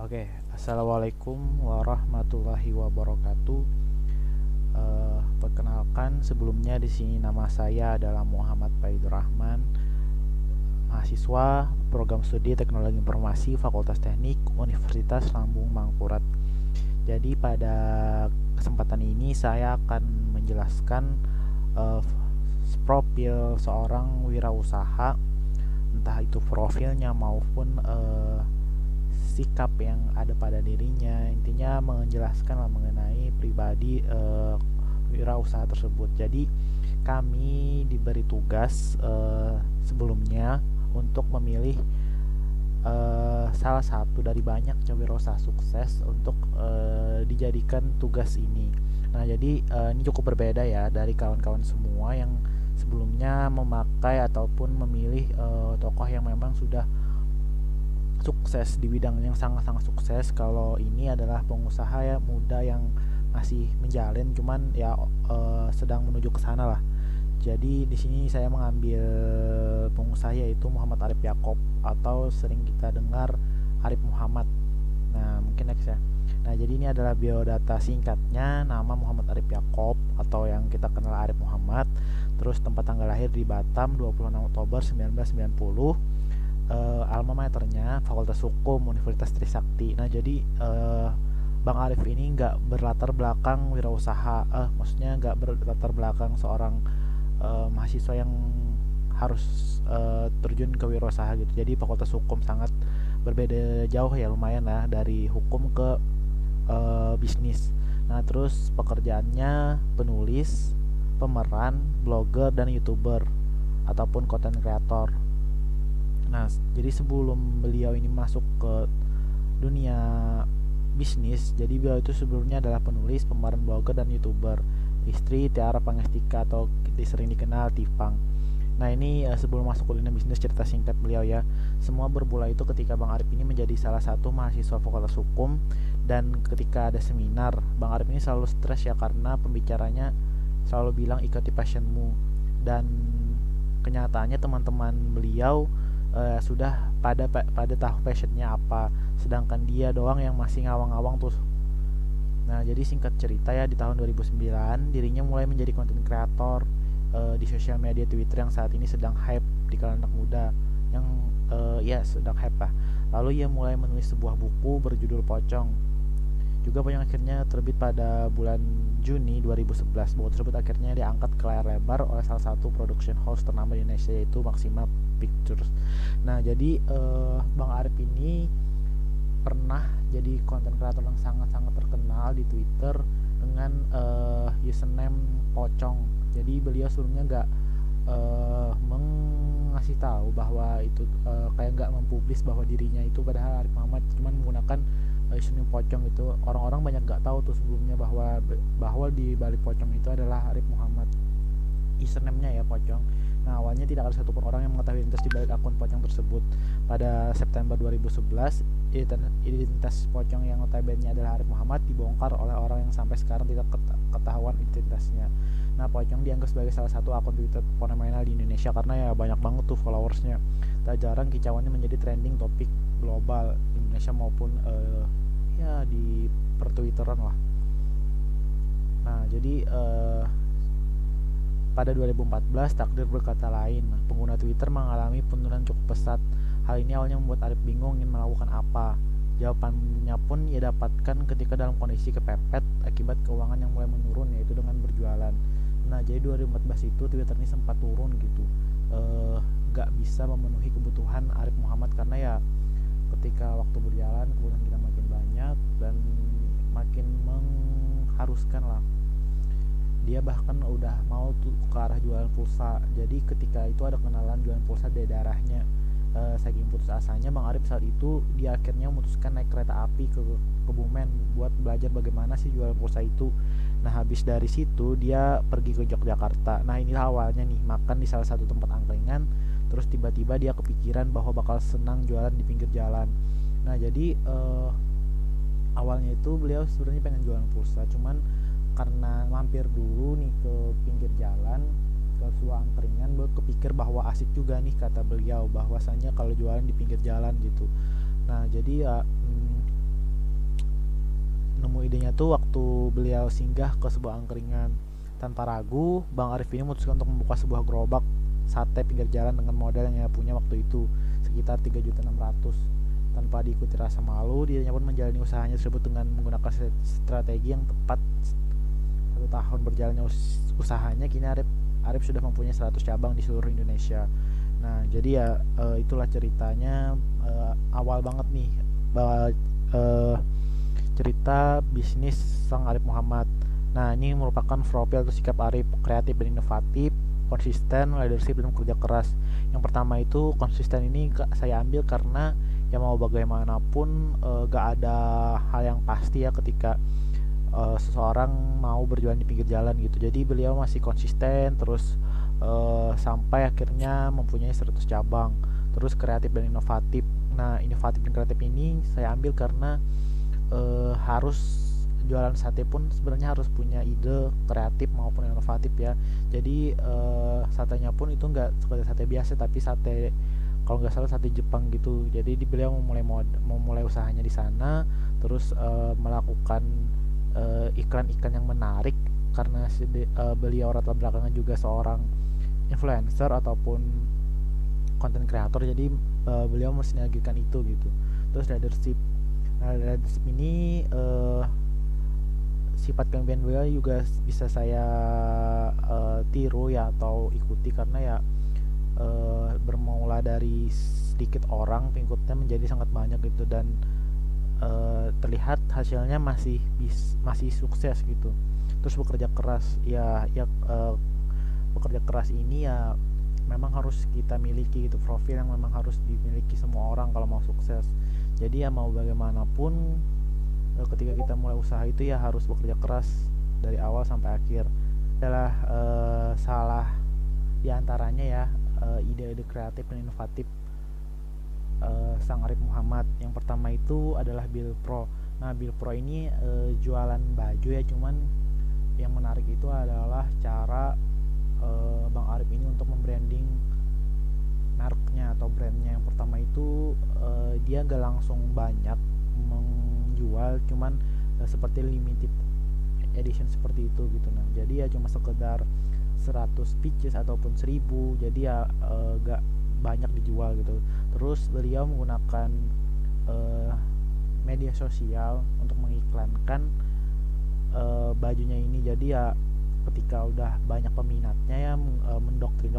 Oke, assalamualaikum warahmatullahi wabarakatuh. Perkenalkan sebelumnya di sini nama saya adalah Muhammad Faidur Rahman, mahasiswa program studi Teknologi Informasi Fakultas Teknik Universitas Lambung Mangkurat. Jadi pada kesempatan ini saya akan menjelaskan uh, profil seorang wirausaha, entah itu profilnya maupun sikap yang ada pada dirinya. Intinya menjelaskan mengenai pribadi wirausaha tersebut. Jadi kami diberi tugas sebelumnya untuk memilih salah satu dari banyak wirausaha sukses untuk dijadikan tugas ini. Nah, jadi ini cukup berbeda ya dari kawan-kawan semua yang sebelumnya memakai ataupun memilih tokoh yang memang sudah sukses di bidang yang sangat-sangat sukses. Kalau ini adalah pengusaha ya muda yang masih menjalin, cuman ya sedang menuju ke sana lah. Jadi di sini saya mengambil pengusaha yaitu Muhammad Arif Yakob atau sering kita dengar Arif Muhammad. Nah, mungkin next ya. Nah, jadi ini adalah biodata singkatnya, nama Muhammad Arif Yakob atau yang kita kenal Arif Muhammad. Terus tempat tanggal lahir di Batam 26 Oktober 1990. Alma maternya Fakultas Hukum Universitas Trisakti. Nah, jadi Bang Arif ini nggak berlatar belakang wirausaha, maksudnya nggak berlatar belakang seorang mahasiswa yang harus terjun ke wirausaha gitu. Jadi Fakultas Hukum sangat berbeda jauh ya, lumayan lah dari hukum ke bisnis. Nah, terus pekerjaannya penulis, pemeran, blogger dan youtuber ataupun content creator. Nah, jadi sebelum beliau ini masuk ke dunia bisnis, jadi beliau itu sebelumnya adalah penulis, pemeran, blogger, dan youtuber. Istri Tiara Pangestika atau sering dikenal Tipang. Nah, ini sebelum masuk ke dunia bisnis, cerita singkat beliau ya. Semua bermula itu ketika Bang Arif ini menjadi salah satu mahasiswa Fakultas Hukum, dan ketika ada seminar, Bang Arif ini selalu stres ya karena pembicaranya selalu bilang ikuti passionmu, dan kenyataannya teman-teman beliau sudah pada tahu passionnya apa, sedangkan dia doang yang masih ngawang-ngawang tuh. Nah, jadi singkat cerita ya, di tahun 2009 dirinya mulai menjadi konten kreator di sosial media Twitter yang saat ini sedang hype di kalangan anak muda, yang ya sedang hype lah. Lalu ia mulai menulis sebuah buku berjudul Pocong, juga yang akhirnya terbit pada bulan Juni 2011. Buku tersebut akhirnya diangkat ke layar lebar oleh salah satu production house ternama di Indonesia yaitu Maxima Pictures. Nah, jadi Bang Arif ini pernah jadi konten kreator yang sangat-sangat terkenal di Twitter dengan username Pocong. Jadi beliau sebelumnya nggak mengasih tahu bahwa itu kayak nggak mempublis bahwa dirinya itu padahal Arif Muhammad, cuman menggunakan username Pocong itu. Orang-orang banyak nggak tahu tuh sebelumnya bahwa di balik Pocong itu adalah Arif Muhammad, username-nya ya Pocong. Nah, awalnya tidak ada satupun orang yang mengetahui identitas di balik akun Pocong tersebut. Pada September 2011, identitas Pocong yang notabene adalah Arif Muhammad dibongkar oleh orang yang sampai sekarang tidak ketahuan identitasnya. Nah, Pocong dianggap sebagai salah satu akun Twitter fenomenal di Indonesia karena ya banyak banget tuh followersnya. Tak jarang kicauannya menjadi trending topik global Indonesia maupun ya di pertwitteran lah. Nah, jadi pada 2014 takdir berkata lain. Pengguna Twitter mengalami penurunan cukup pesat. Hal ini awalnya membuat Arif bingung ingin melakukan apa. Jawabannya pun ia dapatkan ketika dalam kondisi kepepet akibat keuangan yang mulai menurun, yaitu dengan berjualan. Nah, jadi 2014 itu Twitter ini sempat turun gitu. Gak bisa memenuhi kebutuhan Arif Muhammad karena ya ketika waktu berjalan kebutuhan kita makin banyak dan makin mengharuskan lah. Dia bahkan udah mau tuh ke arah jualan pulsa. Jadi ketika itu ada kenalan jualan pulsa di daerahnya. Saking putus asanya Bang Arif saat itu dia akhirnya memutuskan naik kereta api ke Kebumen buat belajar bagaimana sih jualan pulsa itu. Nah, habis dari situ dia pergi ke Yogyakarta. Nah, inilah awalnya nih makan di salah satu tempat angkringan. Terus tiba-tiba dia kepikiran bahwa bakal senang jualan di pinggir jalan. Nah, jadi awalnya itu beliau sebenarnya pengen jualan pulsa, cuman karena mampir dulu nih ke pinggir jalan ke sebuah angkringan, baru kepikir bahwa asik juga nih, kata beliau bahwasanya kalau jualan di pinggir jalan gitu. Nah, jadi ya nemu idenya tuh waktu beliau singgah ke sebuah angkringan. Tanpa ragu, Bang Arif ini memutuskan untuk membuka sebuah gerobak sate pinggir jalan dengan modal yang ia punya waktu itu, sekitar 3.600.000. Tanpa diikuti rasa malu, dirinya pun menjalani usahanya tersebut dengan menggunakan strategi yang tepat. 1 tahun berjalannya usahanya, kini Arif sudah mempunyai 100 cabang di seluruh Indonesia. Nah, jadi ya itulah ceritanya, awal banget nih, uh, cerita bisnis sang Arif Muhammad. Nah, ini merupakan profil atau sikap Arif: kreatif dan inovatif, konsisten, leadership, dan kerja keras. Yang pertama itu konsisten, ini saya ambil karena ya mau bagaimanapun gak ada hal yang pasti ya ketika seseorang mau berjualan di pinggir jalan gitu. Jadi beliau masih konsisten terus sampai akhirnya mempunyai 100 cabang. Terus kreatif dan inovatif. Nah, inovatif dan kreatif ini saya ambil karena harus jualan sate pun sebenarnya harus punya ide kreatif maupun inovatif ya. Jadi satenya pun itu nggak sekedar sate biasa, tapi sate, kalau nggak salah sate Jepang gitu. Jadi beliau memulai usahanya di sana, terus melakukan iklan-iklan yang menarik karena beliau latar belakangnya juga seorang influencer ataupun konten kreator. Jadi beliau mensinergikan itu gitu. Terus leadership. Nah, leadership ini sifat kepemimpinan beliau juga bisa saya tiru ya atau ikuti, karena ya bermula dari sedikit orang pengikutnya menjadi sangat banyak gitu, dan terlihat hasilnya masih sukses gitu. Terus bekerja keras ya bekerja keras ini ya memang harus kita miliki gitu, profil yang memang harus dimiliki semua orang kalau mau sukses. Jadi ya mau bagaimanapun ketika kita mulai usaha itu ya harus bekerja keras dari awal sampai akhir. Adalah salah diantaranya ya ide-ide kreatif dan inovatif sang Arif Muhammad. Yang pertama itu adalah Bill Pro. Nah, Bill Pro ini jualan baju ya, cuman yang menarik itu adalah cara Bang Arif ini untuk membranding mereknya atau brandnya. Yang pertama itu dia gak langsung banyak menjual, cuman seperti limited edition seperti itu gitu. Nah, jadi ya cuma sekedar 100 pieces ataupun 1000, jadi ya gak banyak dijual gitu. Terus beliau menggunakan media sosial untuk mengiklankan bajunya ini. Jadi ya ketika udah banyak peminatnya ya mendoktrin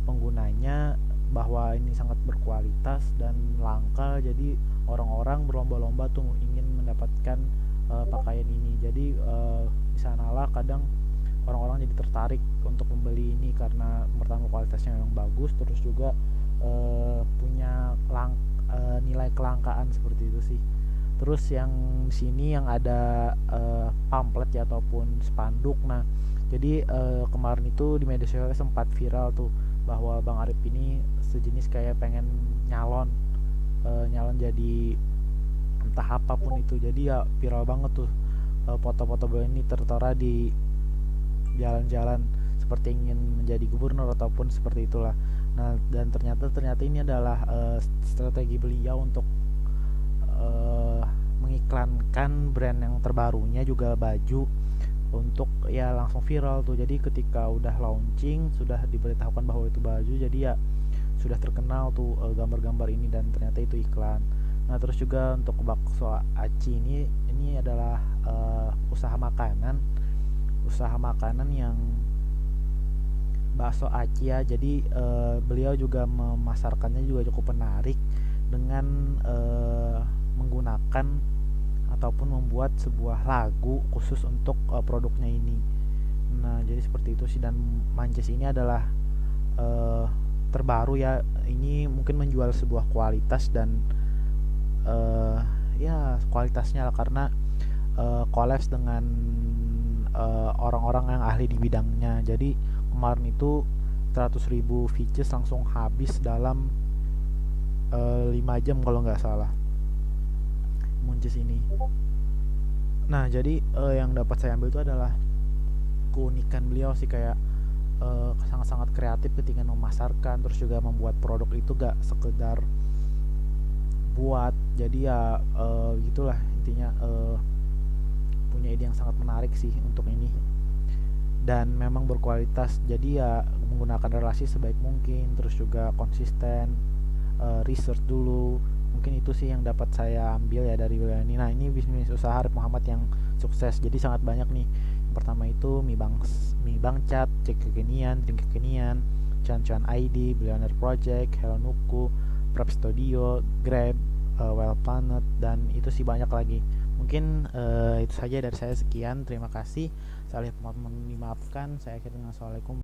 penggunanya bahwa ini sangat berkualitas dan langka, jadi orang-orang berlomba-lomba tuh ingin mendapatkan pakaian ini. Jadi di sanalah kadang orang-orang jadi tertarik untuk membeli ini karena pertama kualitasnya memang bagus, terus juga punya nilai kelangkaan seperti itu sih. Terus yang sini yang ada pamflet ya ataupun spanduk. Nah, jadi kemarin itu di media sosial sempat viral tuh bahwa Bang Arif ini sejenis kayak pengen nyalon jadi entah apapun itu. Jadi ya viral banget tuh foto-foto beliau ini tertera di jalan-jalan seperti ingin menjadi gubernur ataupun seperti itulah. Nah, dan ternyata ini adalah strategi beliau untuk mengiklankan brand yang terbarunya juga baju, untuk ya langsung viral tuh. Jadi ketika udah launching sudah diberitahukan bahwa itu baju, jadi ya sudah terkenal tuh gambar-gambar ini, dan ternyata itu iklan. Nah, terus juga untuk bakso aci ini adalah usaha makanan yang bakso aci ya. Jadi beliau juga memasarkannya juga cukup menarik dengan menggunakan ataupun membuat sebuah lagu khusus untuk produknya ini. Nah, jadi seperti itu sih. Dan Mances ini adalah terbaru ya, ini mungkin menjual sebuah kualitas dan ya kualitasnya lah, karena collabs dengan orang-orang yang ahli di bidangnya. Jadi kemarin itu 100.000 pieces langsung habis dalam 5 jam kalau nggak salah, Mances ini. Nah, jadi yang dapat saya ambil itu adalah keunikan beliau sih, kayak sangat-sangat kreatif ketika memasarkan, terus juga membuat produk itu gak sekedar buat. Jadi ya gitulah intinya, punya ide yang sangat menarik sih untuk ini, dan memang berkualitas. Jadi ya menggunakan relasi sebaik mungkin, terus juga konsisten, research dulu. Mungkin itu sih yang dapat saya ambil ya dari beliau ini. Nah, ini bisnis usaha Arif Muhammad yang sukses, jadi sangat banyak nih. Yang pertama itu mie bang chat, cek kekinian, drink kekinian, cuan-cuan ID, Billionaire Project, Hello Nuku, Prep Studio, Grab, Well Planet, dan itu sih banyak lagi. Mungkin itu saja dari saya. Sekian, terima kasih. Saya mohon dimaafkan. Saya akhirnya, assalamualaikum.